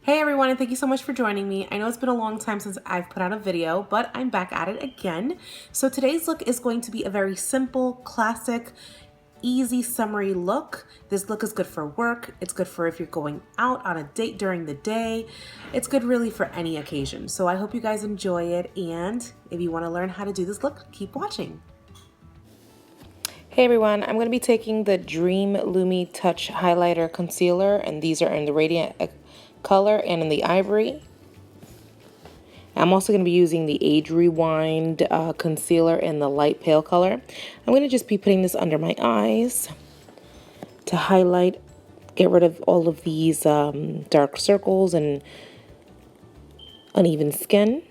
Hey everyone, and thank you so much for joining me. I know it's been a long time since I've put out a video, but I'm back at it again. So today's look is going to be a very simple, classic, easy summery look. This look is good for work. It's good for if you're going out on a date during the day. It's good really for any occasion. So I hope you guys enjoy it, and if you want to learn how to do this look, keep watching. Hey everyone, I'm going to be taking the Dream Lumi Touch Highlighter Concealer, and these are in the Radiant color and in the ivory. I'm also going to be using the Age Rewind concealer in the light pale color. I'm going to just be putting this under my eyes to highlight, get rid of all of these dark circles and uneven skin.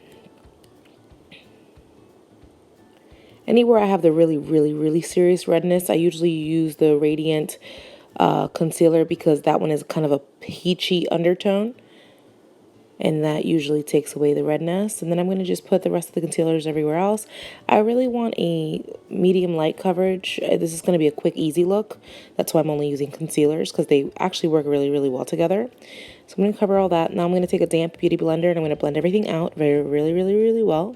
Anywhere I have the really serious redness, I usually use the Radiant concealer because that one is kind of a peachy undertone. And that usually takes away the redness. And then I'm going to just put the rest of the concealers everywhere else. I really want a medium light coverage. This is going to be a quick, easy look. That's why I'm only using concealers, because they actually work really well together. So I'm going to cover all that. Now I'm going to take a damp beauty blender and I'm going to blend everything out really well.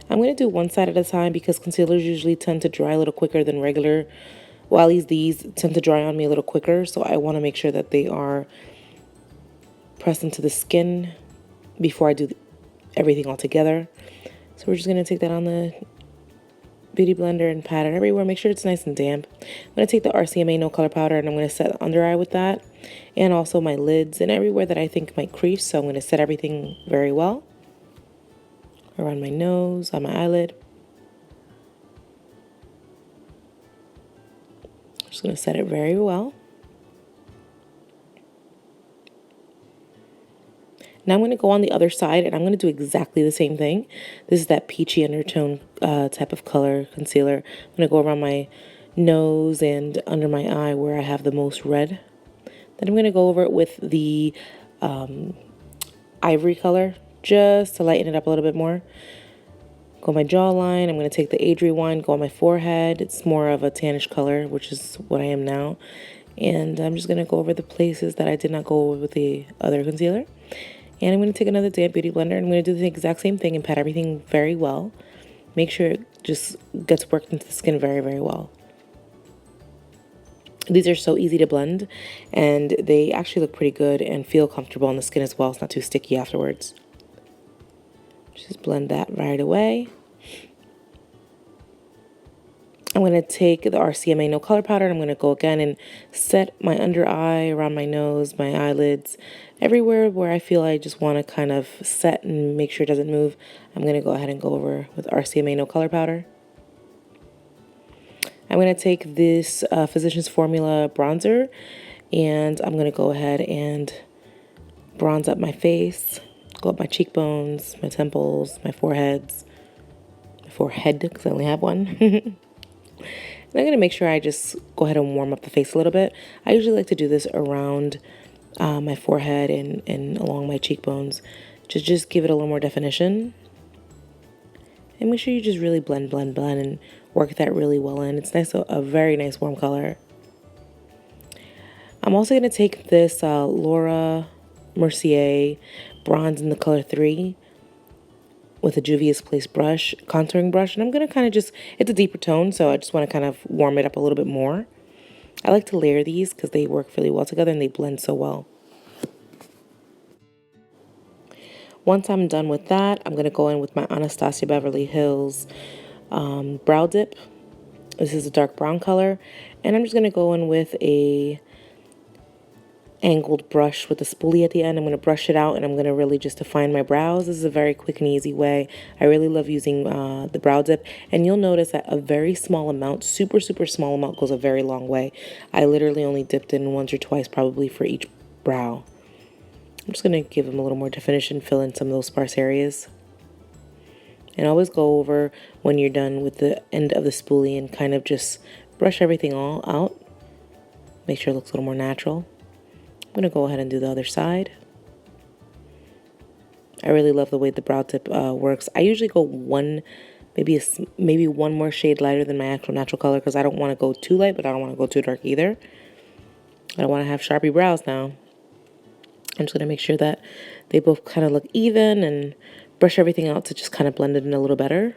I'm going to do one side at a time because concealers usually tend to dry a little quicker than regular. While these tend to dry on me a little quicker, so I want to make sure that they are pressed into the skin before I do everything all together. So we're just going to take that on the beauty blender and pat it everywhere. Make sure it's nice and damp. I'm going to take the RCMA No Color Powder and I'm going to set under eye with that, and also my lids and everywhere that I think might crease. So I'm going to set everything very well around my nose, on my eyelid. Just going to set it very well. Now I'm going to go on the other side and I'm going to do exactly the same thing. This is that peachy undertone type of color concealer. I'm going to go around my nose and under my eye where I have the most red. Then I'm going to go over it with the ivory color just to lighten it up a little bit more. Go on my jawline. I'm going to take the Age Rewind, go on my forehead. It's more of a tannish color, which is what I am now. And I'm just going to go over the places that I did not go over with the other concealer. And I'm going to take another damp beauty blender and I'm going to do the exact same thing and pat everything very well. Make sure it just gets worked into the skin very well. These are so easy to blend and they actually look pretty good and feel comfortable on the skin as well. It's not too sticky afterwards. Just blend that right away. I'm going to take the RCMA No Color Powder and I'm going to go again and set my under eye, around my nose, my eyelids, everywhere where I feel I just want to kind of set and make sure it doesn't move. I'm going to go ahead and go over with RCMA No Color Powder. I'm going to take this Physicians Formula bronzer and I'm going to go ahead and bronze up my face, go up my cheekbones, my temples, my forehead, because I only have one. And I'm going to make sure I just go ahead and warm up the face a little bit. I usually like to do this around my forehead and along my cheekbones to just give it a little more definition. And make sure you just really blend and work that really well in. It's nice, a very nice warm color. I'm also going to take this Laura Mercier bronze in the color 3 with a Juvia's Place brush, contouring brush, and I'm going to kind of just, it's a deeper tone, so I just want to kind of warm it up a little bit more. I like to layer these because they work really well together and they blend so well. Once I'm done with that, I'm going to go in with my Anastasia Beverly Hills brow dip. This is a dark brown color, and I'm just going to go in with a angled brush with a spoolie at the end. I'm going to brush it out and I'm going to really just define my brows. This is a very quick and easy way. I really love using the brow dip, and you'll notice that a very small amount, super small amount, goes a very long way. I literally only dipped in once or twice probably for each brow. I'm just going to give them a little more definition, fill in some of those sparse areas. And always go over when you're done with the end of the spoolie and kind of just brush everything all out. Make sure it looks a little more natural. I'm going to go ahead and do the other side. I really love the way the brow tip works. I usually go maybe one more shade lighter than my actual natural color because I don't want to go too light, but I don't want to go too dark either. I don't want to have Sharpie brows now. I'm just going to make sure that they both kind of look even and brush everything out to just kind of blend it in a little better.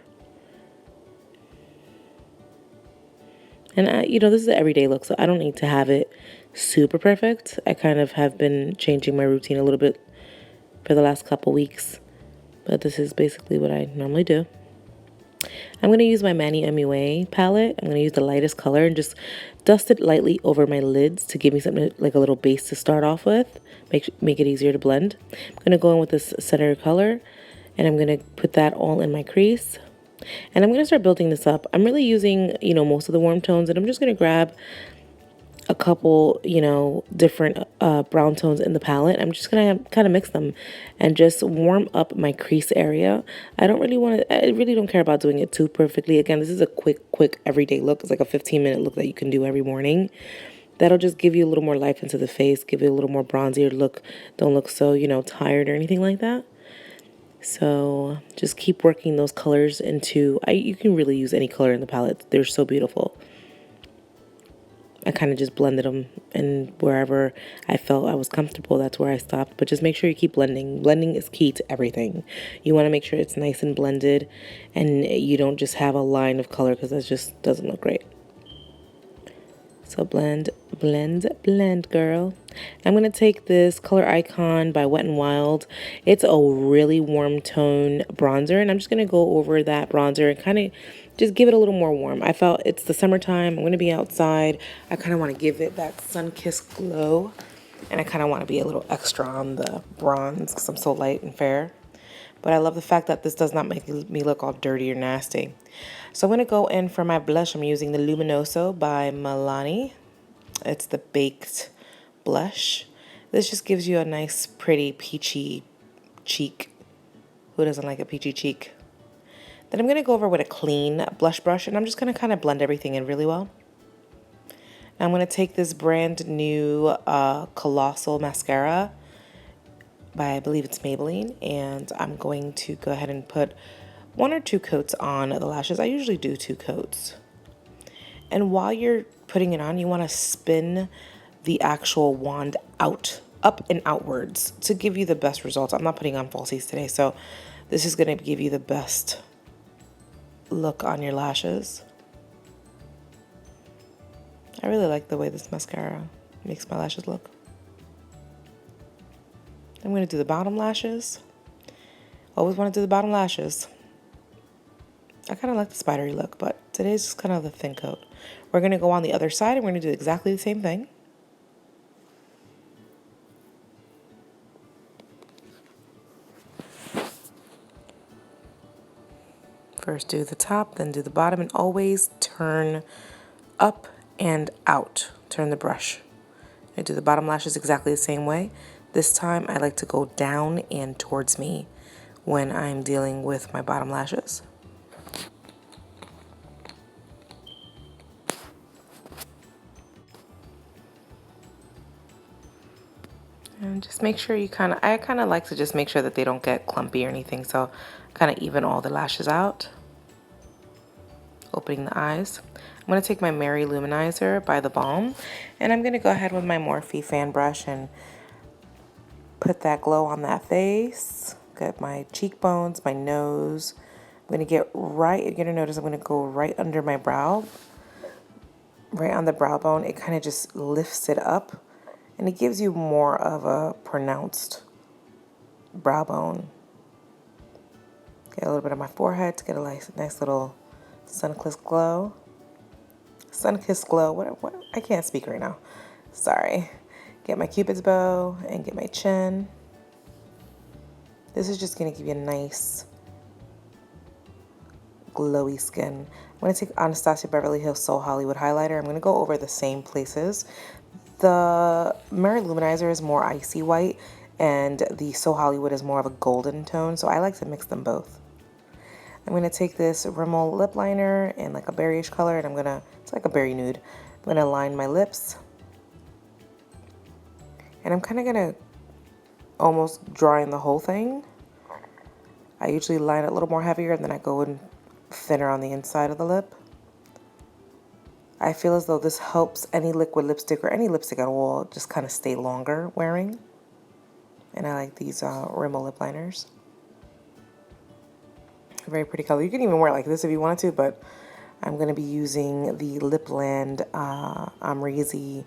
And this is an everyday look, so I don't need to have it super perfect. I kind of have been changing my routine a little bit for the last couple weeks, but this is basically what I normally do. I'm going to use my Manny MUA palette. I'm going to use the lightest color and just dust it lightly over my lids to give me something like a little base to start off with. Make it easier to blend. I'm going to go in with this center color, and I'm going to put that all in my crease. And I'm going to start building this up. I'm really using, most of the warm tones, and I'm just going to grab a couple, different brown tones in the palette. I'm just going to kind of mix them and just warm up my crease area. I really don't care about doing it too perfectly. Again, this is a quick everyday look. It's like a 15-minute look that you can do every morning. That'll just give you a little more life into the face, give you a little more bronzier look. Don't look so, tired or anything like that. So just keep working those colors into, you can really use any color in the palette. They're so beautiful. I kind of just blended them, and wherever I felt I was comfortable, that's where I stopped. But just make sure you keep blending. Blending is key to everything. You want to make sure it's nice and blended, and you don't just have a line of color, because that just doesn't look great. So blend, blend, blend, girl. I'm going to take this Color Icon by Wet n Wild. It's a really warm tone bronzer, and I'm just going to go over that bronzer and kind of just give it a little more warm. I felt it's the summertime. I'm going to be outside. I kind of want to give it that sun-kissed glow, and I kind of want to be a little extra on the bronze because I'm so light and fair. But I love the fact that this does not make me look all dirty or nasty. So I'm going to go in for my blush. I'm using the Luminoso by Milani. It's the baked blush. This just gives you a nice, pretty, peachy cheek. Who doesn't like a peachy cheek? Then I'm going to go over with a clean blush brush, and I'm just going to kind of blend everything in really well. Now I'm going to take this brand new Colossal Mascara by, I believe it's Maybelline, and I'm going to go ahead and put 1 or 2 coats on the lashes. I usually do 2 coats. And while you're putting it on, you want to spin the actual wand out, up and outwards, to give you the best results. I'm not putting on falsies today, so this is going to give you the best look on your lashes. I really like the way this mascara makes my lashes look. I'm going to do the bottom lashes. Always want to do the bottom lashes. I kind of like the spidery look, but today's just kind of the thin coat. We're going to go on the other side, and we're going to do exactly the same thing. First do the top, then do the bottom, and always turn up and out. Turn the brush. I do the bottom lashes exactly the same way. This time I like to go down and towards me when I'm dealing with my bottom lashes. And just make sure I kind of like to just make sure that they don't get clumpy or anything, so kind of even all the lashes out. Opening the eyes. I'm going to take my Mary Luminizer by The Balm, and I'm going to go ahead with my Morphe fan brush and put that glow on that face. Got my cheekbones, my nose. I'm going to you're going to notice I'm going to go right under my brow, right on the brow bone. It kind of just lifts it up, and it gives you more of a pronounced brow bone. Get a little bit on my forehead to get a nice little sun-kissed glow. Sun-kissed glow. What? I can't speak right now. Sorry. Get my Cupid's bow and get my chin. This is just going to give you a nice glowy skin. I'm going to take Anastasia Beverly Hills Soul Hollywood highlighter. I'm going to go over the same places. The Mary Luminizer is more icy white, and the Soul Hollywood is more of a golden tone, so I like to mix them both. I'm going to take this Rimmel lip liner in like a berryish color, and it's like a berry nude. I'm going to line my lips. And I'm kind of going to almost draw in the whole thing. I usually line it a little more heavier, and then I go in thinner on the inside of the lip. I feel as though this helps any liquid lipstick or any lipstick at all just kind of stay longer wearing. And I like these Rimmel lip liners. Very pretty color. You can even wear it like this if you wanted to, but I'm going to be using the Lipland Amrezy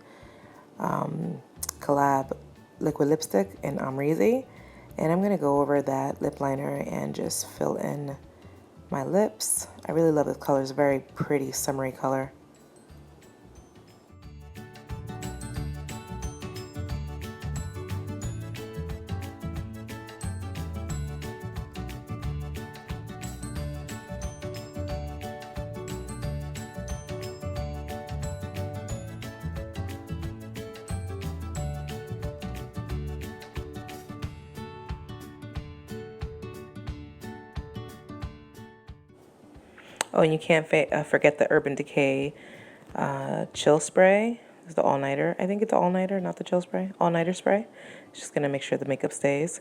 collab liquid lipstick in Amrezy. And I'm going to go over that lip liner and just fill in my lips. I really love this color. It's a very pretty summery color. Oh, and you can't forget the Urban Decay Chill Spray. It's the all-nighter. I think it's all-nighter, not the chill spray. All-nighter spray. It's just going to make sure the makeup stays.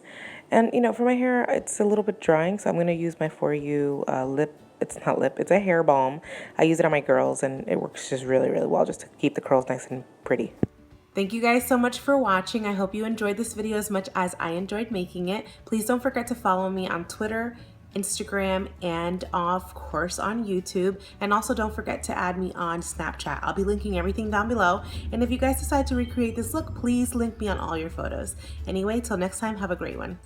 And, you know, for my hair, it's a little bit drying, so I'm going to use my For You lip. It's not lip. It's a hair balm. I use it on my girls, and it works just really, really well just to keep the curls nice and pretty. Thank you guys so much for watching. I hope you enjoyed this video as much as I enjoyed making it. Please don't forget to follow me on Twitter, Instagram, and of course on YouTube. And also don't forget to add me on Snapchat. I'll be linking everything down below. And if you guys decide to recreate this look, please link me on all your photos. Anyway, till next time, have a great one.